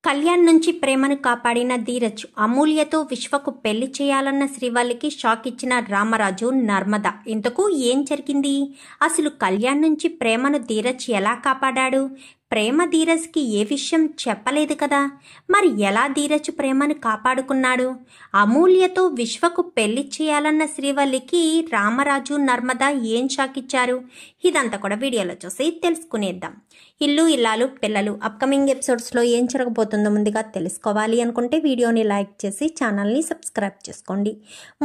కళ్యాణ్ నుంచి ప్రేమను కాపాడిన ధీరజ్, అమూల్యతో విశ్వకు పెళ్లి చేయాలన్న శ్రీవల్లికి షాక్ ఇచ్చిన రామరాజు, నర్మద. ఇంతకు ఏం జరిగింది? అసలు కళ్యాణ్ నుంచి ప్రేమను ధీరజ్ ఎలా కాపాడాడు? ప్రేమ ధీరజ్కి ఏ విషయం చెప్పలేదు కదా. మరి ఎలా ధీరజ్ ప్రేమను కాపాడుకున్నాడు? అమూల్యతో విశ్వకు పెళ్లి చేయాలన్న శ్రీవల్లికి రామరాజు, నర్మద ఏం షాక్ ఇచ్చారు? ఇదంతా కూడా వీడియోలో చూసి తెలుసుకునేద్దాం. ఇల్లు ఇల్లాలు పిల్లలు అప్కమింగ్ ఎపిసోడ్స్లో ఏం జరగబోతుందో ముందుగా తెలుసుకోవాలి అనుకుంటే వీడియోని లైక్ చేసి ఛానల్ని సబ్స్క్రైబ్ చేసుకోండి.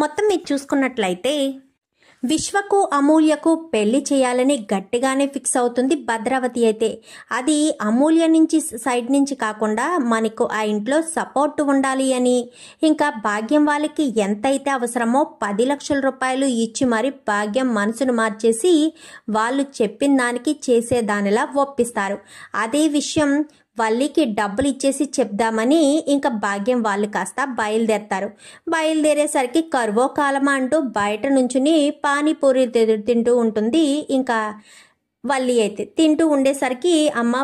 మొత్తం మీరు చూసుకున్నట్లయితే విశ్వకు అమూల్యకు పెళ్లి చేయాలని గట్టిగానే ఫిక్స్ అవుతుంది భద్రావతి. అయితే అది అమూల్య నుంచి సైడ్ నుంచి కాకుండా మనకు ఆ ఇంట్లో సపోర్ట్ ఉండాలి అని, ఇంకా భాగ్యం వాళ్ళకి ఎంతైతే అవసరమో 10 లక్షల రూపాయలు ఇచ్చి మరి భాగ్యం మనసును మార్చేసి వాళ్ళు చెప్పిన దానికి చేసేదానిలా ఒప్పిస్తారు. అదే విషయం వల్లికి డబ్బులు ఇచ్చేసి చెప్దామని ఇంకా భాగ్యం వాళ్ళు కాస్త బయలుదేరతారు. బయలుదేరేసరికి కరువో కాలమా అంటూ బయట నుంచుని పానీపూరి తింటూ ఉంటుంది. ఇంకా వల్లి అయితే తింటూ ఉండేసరికి అమ్మ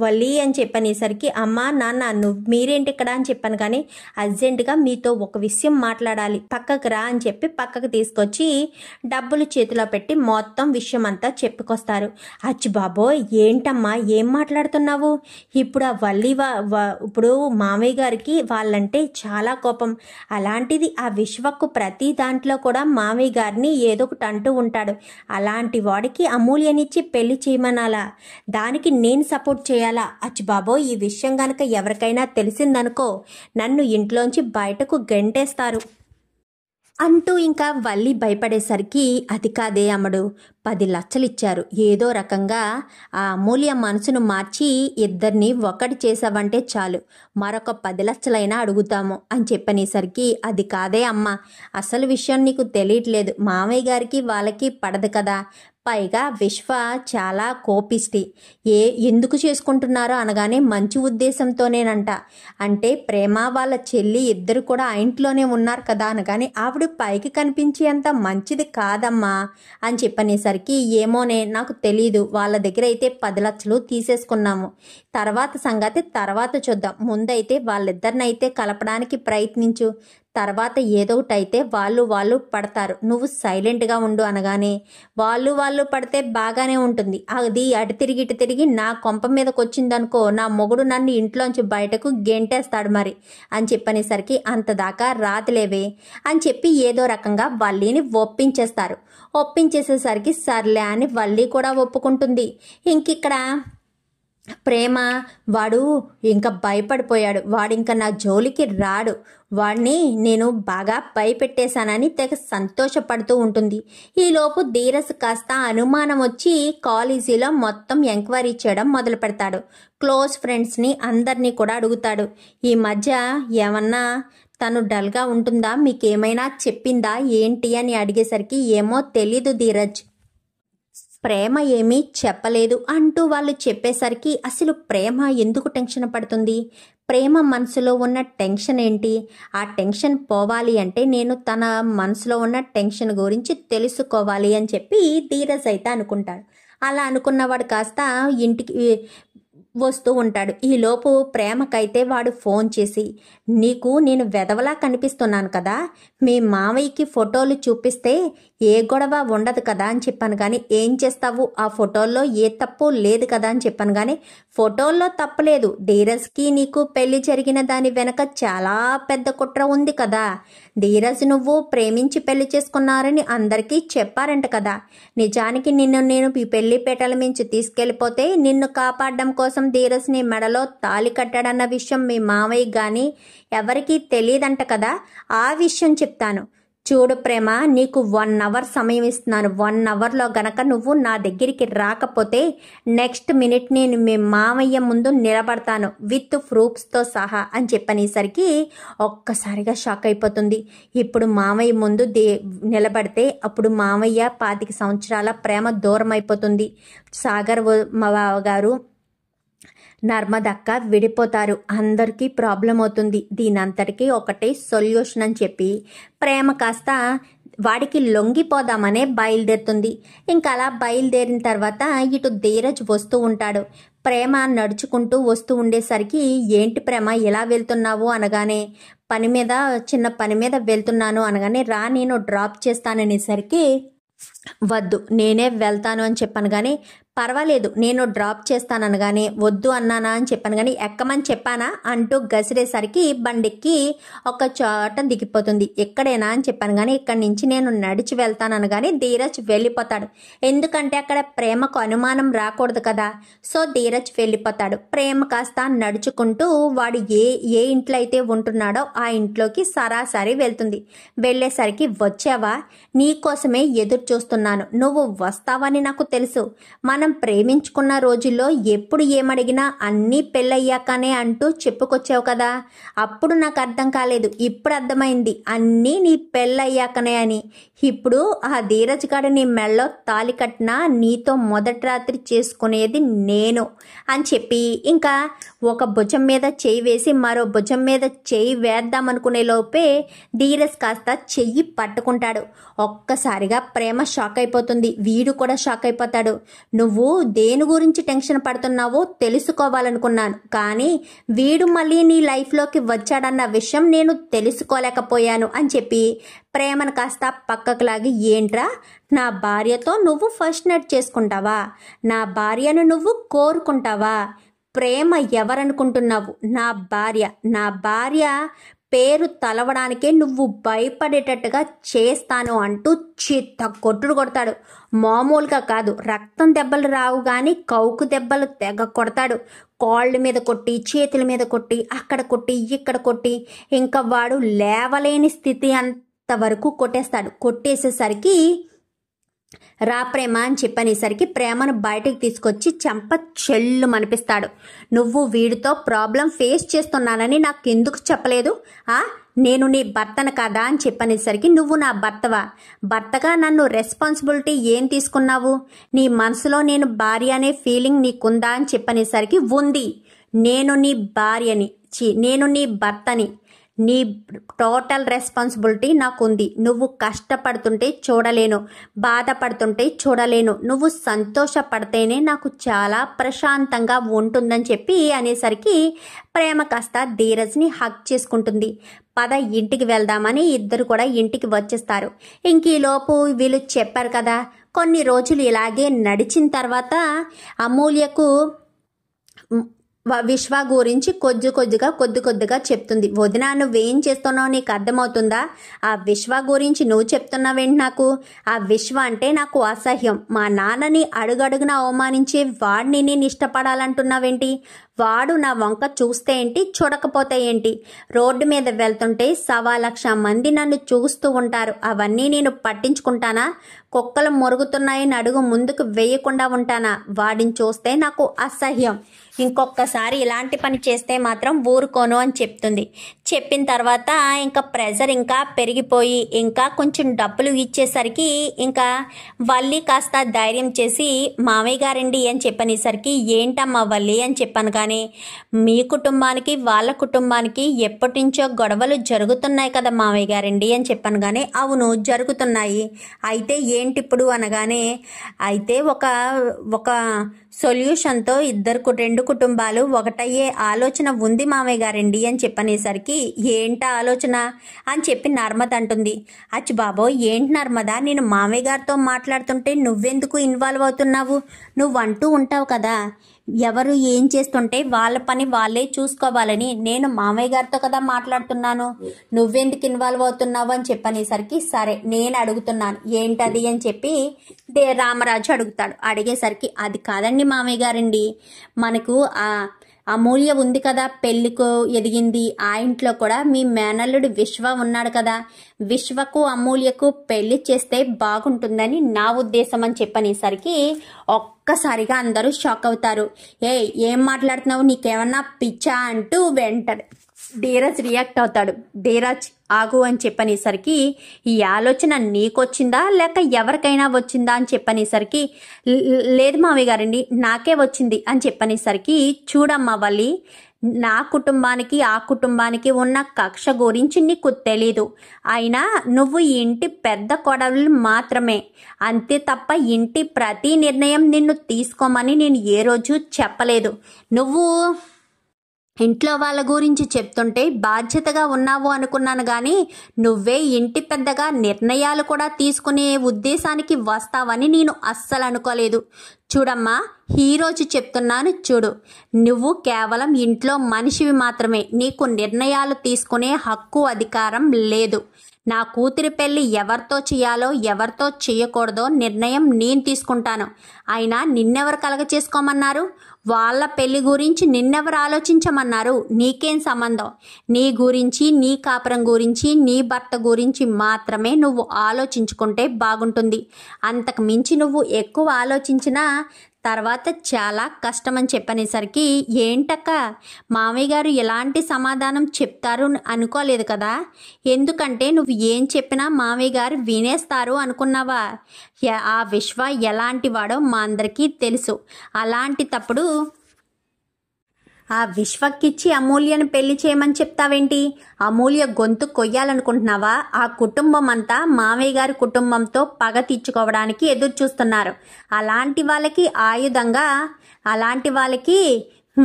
వల్లి అని చెప్పనేసరికి అమ్మ నాన్న మీరేంటి ఇక్కడ అని చెప్పాను, కానీ అర్జెంటుగా మీతో ఒక విషయం మాట్లాడాలి, పక్కకు రా అని చెప్పి పక్కకు తీసుకొచ్చి డబ్బులు చేతిలో పెట్టి మొత్తం విషయం అంతా చెప్పుకొస్తారు. అచ్చి బాబోయ్ ఏంటమ్మా ఏం మాట్లాడుతున్నావు? ఇప్పుడు ఆ వల్లి ఇప్పుడు మామయ్య గారికి వాళ్ళంటే చాలా కోపం. అలాంటిది ఆ విశ్వకు ప్రతి దాంట్లో కూడా మామయ్య గారిని ఏదో ఒకటి అంటూ ఉంటాడు. అలాంటి వాడికి అమూల్యనిచ్చి పెళ్లి చేయమనాలా? దానికి నేను సపోర్ట్ చేయాలా? అచ్చి బాబో ఈ విషయం గనక ఎవరికైనా తెలిసిందనుకో నన్ను ఇంట్లోంచి బయటకు గెంటేస్తారు అంటూ ఇంకా వల్లి భయపడేసరికి అది కాదే అమ్మడు, 10 లక్షలు ఇచ్చారు, ఏదో రకంగా ఆ అమూల్య మనసును మార్చి ఇద్దరిని ఒకటి చేసావంటే చాలు, మరొక 10 లక్షలైనా అడుగుతాము అని చెప్పనేసరికి అది కాదే అమ్మ, అసలు విషయం నీకు తెలియట్లేదు, మామయ్య గారికి వాళ్ళకి పడదు కదా, పైగా విశ్వ చాలా కోపిష్టి, ఎందుకు చేసుకుంటున్నారో అనగానే మంచి ఉద్దేశంతోనేనంట, అంటే ప్రేమ వాళ్ళ చెల్లి ఇద్దరు కూడా ఆ ఇంట్లోనే ఉన్నారు కదా అనగానే ఆవిడ పైకి కనిపించేంత మంచిది కాదమ్మా అని చెప్పనేసరికి ఏమోనే నాకు తెలీదు, వాళ్ళ దగ్గర అయితే 10 లక్షలు తీసేసుకున్నాము, తర్వాత సంగతి తర్వాత చూద్దాం, ముందైతే వాళ్ళిద్దరినైతే కలపడానికి ప్రయత్నించు, తర్వాత ఏదో ఒకటి అయితే వాళ్ళు పడతారు, నువ్వు సైలెంట్గా ఉండు అనగానే వాళ్ళు పడితే బాగానే ఉంటుంది, అది అటు తిరిగి ఇటు తిరిగి నా కొంప మీదకి వచ్చిందనుకో నా మొగుడు నన్ను ఇంట్లోంచి బయటకు గెంటేస్తాడు మరి అని చెప్పనేసరికి అంతదాకా రాదులేవే అని చెప్పి ఏదో రకంగా వల్లిని ఒప్పించేస్తారు. ఒప్పించేసేసరికి సర్లే అని వల్లి కూడా ఒప్పుకుంటుంది. ఇంకిక్కడ ప్రేమ వాడు ఇంకా భయపడిపోయాడు, వాడు ఇంకా నా జోలికి రాడు, వాడిని నేను బాగా భయపెట్టేశానని తెగ సంతోషపడుతూ ఉంటుంది. ఈలోపు ధీరజ్ కాస్త అనుమానం వచ్చి కాలేజీలో మొత్తం ఎంక్వైరీ చేయడం మొదలు పెడతాడు. క్లోజ్ ఫ్రెండ్స్ని అందరినీ కూడా అడుగుతాడు, ఈ మధ్య ఏమన్నా తను డల్గా ఉంటుందా, మీకేమైనా చెప్పిందా ఏంటి అని అడిగేసరికి ఏమో తెలీదు ధీరజ్, ప్రేమ ఏమీ చెప్పలేదు అంటూ వాళ్ళు చెప్పేసరికి అసలు ప్రేమ ఎందుకు టెన్షన్ పడుతుంది, ప్రేమ మనసులో ఉన్న టెన్షన్ ఏంటి, ఆ టెన్షన్ పోవాలి అంటే నేను తన మనసులో ఉన్న టెన్షన్ గురించి తెలుసుకోవాలి అని చెప్పి ధీరజ్ అయితే అనుకుంటాడు. అలా అనుకున్నవాడు కాస్త ఇంటికి వస్తూ ఉంటాడు. ఈలోపు ప్రేమకైతే వాడు ఫోన్ చేసి, నీకు నేను వెధవలా కనిపిస్తున్నాను కదా, మీ మావయ్యకి ఫోటోలు చూపిస్తే ఏ గొడవ ఉండదు కదా అని చెప్పాను, కానీ ఏం చేస్తావు, ఆ ఫోటోల్లో ఏ తప్పు లేదు కదా అని చెప్పాను, కానీ ఫోటోల్లో తప్పులేదు, ధీరజ్కి నీకు పెళ్లి జరిగిన దాని వెనక చాలా పెద్ద కుట్ర ఉంది కదా, ధీరజ్ నువ్వు ప్రేమించి పెళ్లి చేసుకున్నారని అందరికీ చెప్పారంట కదా, నిజానికి నేను ఈ పెళ్లి పేటల మించి తీసుకెళ్లిపోతే నిన్ను కాపాడడం కోసం ధీరజ్ని మెడలో తాళి కట్టాడన్న విషయం మీ మామయ్య గాని ఎవరికీ తెలియదంట కదా, ఆ విషయం చెప్తాను, చూడు ప్రేమ నీకు 1 అవర్ సమయం ఇస్తున్నాను, 1 అవర్లో గనక నువ్వు నా దగ్గరికి రాకపోతే నెక్స్ట్ మినిట్ నేను మీ మామయ్య ముందు నిలబడతాను విత్ ప్రూఫ్స్తో సహా అని చెప్పనేసరికి ఒక్కసారిగా షాక్ అయిపోతుంది. ఇప్పుడు మామయ్య ముందు నిలబడితే అప్పుడు మామయ్య 25 సంవత్సరాల ప్రేమ దూరం అయిపోతుంది, సాగర్ గారు నర్మదక్క విడిపోతారు, అందరికీ ప్రాబ్లం అవుతుంది, దీనంతటికీ ఒకటే సొల్యూషన్ అని చెప్పి ప్రేమ కాస్త వాడికి లొంగిపోదామనే బయలుదేరుతుంది. ఇంకా అలా బయలుదేరిన తర్వాత ఇటు ధీరజ్ వస్తూ ఉంటాడు. ప్రేమ నడుచుకుంటూ వస్తూ ఉండేసరికి ఏంటి ప్రేమ ఇలా వెళ్తున్నావు అనగానే చిన్న పని మీద వెళ్తున్నాను అనగానే రా నేను డ్రాప్ చేస్తాననేసరికి వద్దు నేనే వెళ్తాను అని చెప్పాను కానీ పర్వాలేదు నేను డ్రాప్ చేస్తాను అనగానే వద్దు అన్నానా అని చెప్పాను కానీ ఎక్కమని చెప్పానా అంటూ గసిరేసరికి బండికి ఒక చోట దిగిపోతుంది. ఎక్కడేనా అని చెప్పాను కానీ ఇక్కడి నుంచి నేను నడిచి వెళ్తాను అనగానే ధీరజ్ వెళ్ళిపోతాడు. ఎందుకంటే అక్కడ ప్రేమకు అనుమానం రాకూడదు కదా. సో ధీరజ్ వెళ్ళిపోతాడు. ప్రేమ కాస్త నడుచుకుంటూ వాడు ఏ ఇంట్లో అయితే ఉంటున్నాడో ఆ ఇంట్లోకి సరాసరి వెళ్తుంది. వెళ్ళేసరికి వచ్చావా, నీకోసమే ఎదురు చూస్తున్నాను, నువ్వు వస్తావని నాకు తెలుసు. మనం ప్రేమించుకున్న రోజుల్లో ఎప్పుడు ఏమడిగినా అన్నీ పెళ్ళయ్యాకనే అంటూ చెప్పుకొచ్చావు కదా. అప్పుడు నాకు అర్థం కాలేదు, ఇప్పుడు అర్థమైంది అన్నీ నీ పెళ్ళయ్యాకనే అని. ఇప్పుడు ఆ ధీరజ్ గాడు నీ మెళ్ళో తాలి కట్టినా నీతో మొదటి రాత్రి చేసుకునేది నేను అని చెప్పి ఇంకా ఒక భుజం మీద చేయి వేసి మరో భుజం మీద చేయి వేద్దామనుకునే లోపే ధీరజ్ కాస్త చెయ్యి పట్టుకుంటాడు. ఒక్కసారిగా ప్రేమ షాక్ అయిపోతుంది. వీడు కూడా షాక్ అయిపోతాడు. నువ్వు దేని గురించి టెన్షన్ పడుతున్నావో తెలుసుకోవాలనుకున్నాను, కానీ వీడు మళ్ళీ నీ లైఫ్లోకి వచ్చాడన్న విషయం నేను తెలుసుకోలేకపోయాను అని చెప్పి ప్రేమను కాస్త పక్కకు లాగి, ఏంట్రా నా భార్యతో నువ్వు ఫస్ట్ నైట్ చేసుకుంటావా, నా భార్యను నువ్వు కోరుకుంటావా, ప్రేమ ఎవరనుకుంటున్నావు, నా భార్య పేరు తలవడానికే నువ్వు భయపడేటట్టుగా చేస్తాను అంటూ చిత్త కొట్టుడు కొడతాడు. మామూలుగా కాదు, రక్తం దెబ్బలు రావు కానీ కౌకు దెబ్బలు తెగ కొడతాడు. కాళ్ళ మీద కొట్టి, చేతుల మీద కొట్టి, అక్కడ కొట్టి, ఇక్కడ కొట్టి, ఇంకా వాడు లేవలేని స్థితి అంతవరకు కొట్టేస్తాడు. కొట్టేసేసరికి రా ప్రేమ అని చెప్పనేసరికి ప్రేమను బయటకు తీసుకొచ్చి చెంప చెల్లు మనిపిస్తాడు. నువ్వు వీడితో ప్రాబ్లం ఫేస్ చేస్తున్నానని నాకు ఎందుకు చెప్పలేదు? నేను నీ భర్తను కదా అని చెప్పనేసరికి నువ్వు నా భర్తగా నన్ను రెస్పాన్సిబిలిటీ ఏం తీసుకున్నావు? నీ మనసులో నేను భార్య అనే ఫీలింగ్ నీకుందా అని చెప్పనేసరికి ఉంది. నేను నీ భార్యని, నేను నీ భర్తని, నీ టోటల్ రెస్పాన్సిబిలిటీ నాకుంది. నువ్వు కష్టపడుతుంటే చూడలేను, బాధపడుతుంటే చూడలేను, నువ్వు సంతోషపడితేనే నాకు చాలా ప్రశాంతంగా ఉంటుందని చెప్పి అనేసరికి ప్రేమ కాస్త ధీరజ్ని హగ్ చేసుకుంటుంది. పద ఇంటికి వెళ్దామని ఇద్దరు కూడా ఇంటికి వచ్చేస్తారు. ఇంకీలోపు వీళ్ళు చెప్పారు కదా, కొన్ని రోజులు ఇలాగే నడిచిన తర్వాత అమూల్యకు విశ్వ గురించి కొద్ది కొద్దిగా చెప్తుంది. వదినా నువ్వేం చేస్తున్నావు నీకు అర్థమవుతుందా? ఆ విశ్వ గురించి నువ్వు చెప్తున్నావేంటి? నాకు ఆ విశ్వ అంటే నాకు అసహ్యం. మా నాన్నని అడుగడుగున అవమానించే వాడిని నేను ఇష్టపడాలంటున్నావేంటి? వాడు నా వంక చూస్తే ఏంటి, చూడకపోతే ఏంటి? రోడ్డు మీద వెళ్తుంటే 1,00,000 మంది నన్ను చూస్తూ ఉంటారు. అవన్నీ నేను పట్టించుకుంటానా? కుక్కలు మొరుగుతున్నాయని అడుగు ముందుకు వేయకుండా ఉంటానా? వాడిని చూస్తే నాకు అసహ్యం. ఇంకొకసారి ఇలాంటి పని చేస్తే మాత్రం ఊరుకోను అని చెప్తుంది. చెప్పిన తర్వాత ఇంకా ప్రెజర్ ఇంకా పెరిగిపోయి ఇంకా కొంచెం డబ్బులు ఇచ్చేసరికి ఇంకా వల్లి కాస్త ధైర్యం చేసి మామయ్య గారండి అని చెప్పనేసరికి ఏంటమ్మా వల్లి అని చెప్పాను. కానీ మీ కుటుంబానికి వాళ్ళ కుటుంబానికి ఎప్పటి నుంచో గొడవలు జరుగుతున్నాయి కదా మామయ్య గారండి అని చెప్పాను. కానీ అవును జరుగుతున్నాయి. అయితే ఏంటి ఇప్పుడు అనగానే అయితే ఒక సొల్యూషన్తో రెండు కుటుంబాలు ఒకటయ్యే ఆలోచన ఉంది మామయ్య గారండి అని చెప్పనేసరికి ఏంటా ఆలోచన అని చెప్పి నర్మద అంటుంది. అచ్చి బాబోయ్ ఏంటి నర్మద, నేను మామయ్య గారితో మాట్లాడుతుంటే నువ్వెందుకు ఇన్వాల్వ్ అవుతున్నావు? నువ్వు అంటూ ఉంటావు కదా ఎవరు ఏం చేస్తుంటే వాళ్ళ పని వాళ్ళే చూసుకోవాలని. నేను మామయ్య గారితో కదా మాట్లాడుతున్నాను, నువ్వెందుకు ఇన్వాల్వ్ అవుతున్నావు అని చెప్పనేసరికి సరే నేను అడుగుతున్నాను ఏంటది అని చెప్పి రామరాజు అడుగుతాడు. అడిగేసరికి అది కాదండి మామయ్య గారండి, మనకు అమూల్య ఉంది కదా పెళ్లికు ఎదిగింది, ఆ ఇంట్లో కూడా మీ మేనల్లుడు విశ్వ ఉన్నాడు కదా, విశ్వకు అమూల్యకు పెళ్లి చేస్తే బాగుంటుందని నా ఉద్దేశం అని చెప్పనేసరికి ఒక్కసారిగా అందరూ షాక్ అవుతారు. ఏం మాట్లాడుతున్నావు, నీకేమన్నా పిచ్చా అంటూ వెంటనే ధీరజ్ రియాక్ట్ అవుతాడు. ధీరజ్ ఆగు అని చెప్పనేసరికి ఈ ఆలోచన నీకొచ్చిందా లేక ఎవరికైనా వచ్చిందా అని చెప్పనేసరికి లేదు మామయ్య గారండి నాకే వచ్చింది అని చెప్పనేసరికి చూడమ్మా వల్లి, నా కుటుంబానికి ఆ కుటుంబానికి ఉన్న కక్ష గురించి నీకు తెలీదు. అయినా నువ్వు ఈ ఇంటి పెద్ద కోడలు మాత్రమే, అంతే తప్ప ఇంటి ప్రతి నిర్ణయం నిన్ను తీసుకోమని నేను ఏ రోజు చెప్పలేదు. నువ్వు ఇంట్లో వాళ్ళ గురించి చెప్తుంటే బాధ్యతగా ఉన్నావు అనుకున్నాను, కానీ నువ్వే ఇంటి పెద్దగా నిర్ణయాలు కూడా తీసుకునే ఉద్దేశానికి వస్తావని నేను అస్సలు అనుకోలేదు. చూడమ్మా, ఈరోజు చెప్తున్నాను చూడు, నువ్వు కేవలం ఇంట్లో మనిషివి మాత్రమే. నీకు నిర్ణయాలు తీసుకునే హక్కు అధికారం లేదు. నా కూతురి పెళ్లి ఎవరితో చేయాలో ఎవరితో చేయకూడదో నిర్ణయం నేను తీసుకుంటాను. అయినా నిన్నెవరు కలగ చేసుకోమన్నారు? వాళ్ళ పెళ్లి గురించి నిన్నెవరు ఆలోచించమన్నారు? నీకేం సంబంధం? నీ గురించి, నీ కాపురం గురించి, నీ భర్త గురించి మాత్రమే నువ్వు ఆలోచించుకుంటే బాగుంటుంది. అంతకు మించి నువ్వు ఎక్కువ ఆలోచించినా తర్వాత చాలా కష్టమని చెప్పనేసరికి, ఏంటక్క మామయ్య గారు ఎలాంటి సమాధానం చెప్తారు అనుకోలేదు కదా. ఎందుకంటే నువ్వు ఏం చెప్పినా మామయ్య గారు వినేస్తారు అనుకున్నావా? ఆ విశ్వ ఎలాంటి వాడో మా అందరికీ తెలుసు. అలాంటి తప్పుడు ఆ విశ్వకిచ్చి అమూల్యను పెళ్లి చేయమని చెప్తావేంటి? అమూల్య గొంతు కొయ్యాలనుకుంటున్నావా? ఆ కుటుంబం అంతా మామయ్య గారి కుటుంబంతో పగ తీర్చుకోవడానికి ఎదురు చూస్తున్నారు. అలాంటి వాళ్ళకి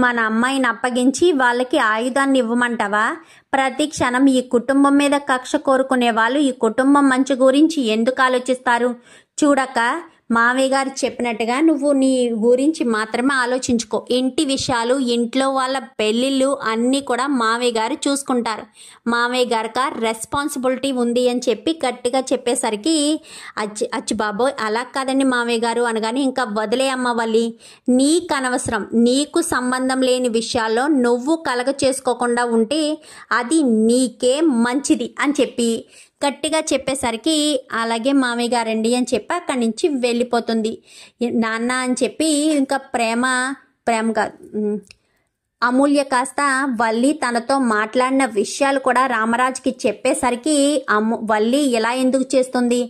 మన అమ్మాయిని అప్పగించి వాళ్ళకి ఆయుధాన్ని ఇవ్వమంటావా? ప్రతి క్షణం ఈ కుటుంబం మీద కక్ష కోరుకునే వాళ్ళు ఈ కుటుంబం మంచి గురించి ఎందుకు ఆలోచిస్తారు? చూడక, మామయ్య గారు చెప్పినట్టుగా నువ్వు నీ గురించి మాత్రమే ఆలోచించుకో. ఇంటి విషయాలు, ఇంట్లో వాళ్ళ పెళ్ళిళ్ళు అన్నీ కూడా మామయ్య గారు చూసుకుంటారు. మామయ్య గారికి రెస్పాన్సిబిలిటీ ఉంది అని చెప్పి గట్టిగా చెప్పేసరికి, అచ్చి బాబోయ్ అలా కాదండి మామయ్య గారు అనగానే, ఇంకా వదిలే అమ్మ వల్లి, నీకు అనవసరం. నీకు సంబంధం లేని విషయాల్లో నువ్వు కలగ చేసుకోకుండా ఉంటే అది నీకే మంచిది అని చెప్పి గట్టిగా చెప్పేసరికి, అలాగే మామయ్య గారండి అని చెప్పి అక్కడి నుంచి వెళ్ళిపోతుంది. నాన్న అని చెప్పి ఇంకా ప్రేమగా అమూల్య కాస్త వల్లి తనతో మాట్లాడిన విషయాలు కూడా రామరాజుకి చెప్పేసరికి, వల్లి ఇలా ఎందుకు చేస్తుంది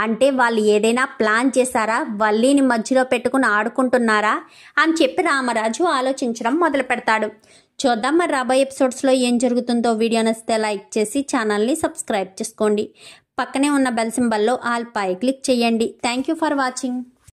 అంటే వాళ్ళు ఏదైనా ప్లాన్ చేశారా? వల్లిని మధ్యలో పెట్టుకుని ఆడుకుంటున్నారా అని చెప్పి రామరాజు ఆలోచించడం మొదలు పెడతాడు. చూద్దాం మరి రాబోయే ఎపిసోడ్స్లో ఏం జరుగుతుందో. వీడియో నచ్చితే లైక్ చేసి ఛానల్ని సబ్స్క్రైబ్ చేసుకోండి. పక్కనే ఉన్న బెల్ సింబల్లో ఆల్ పై క్లిక్ చేయండి. Thank you for watching.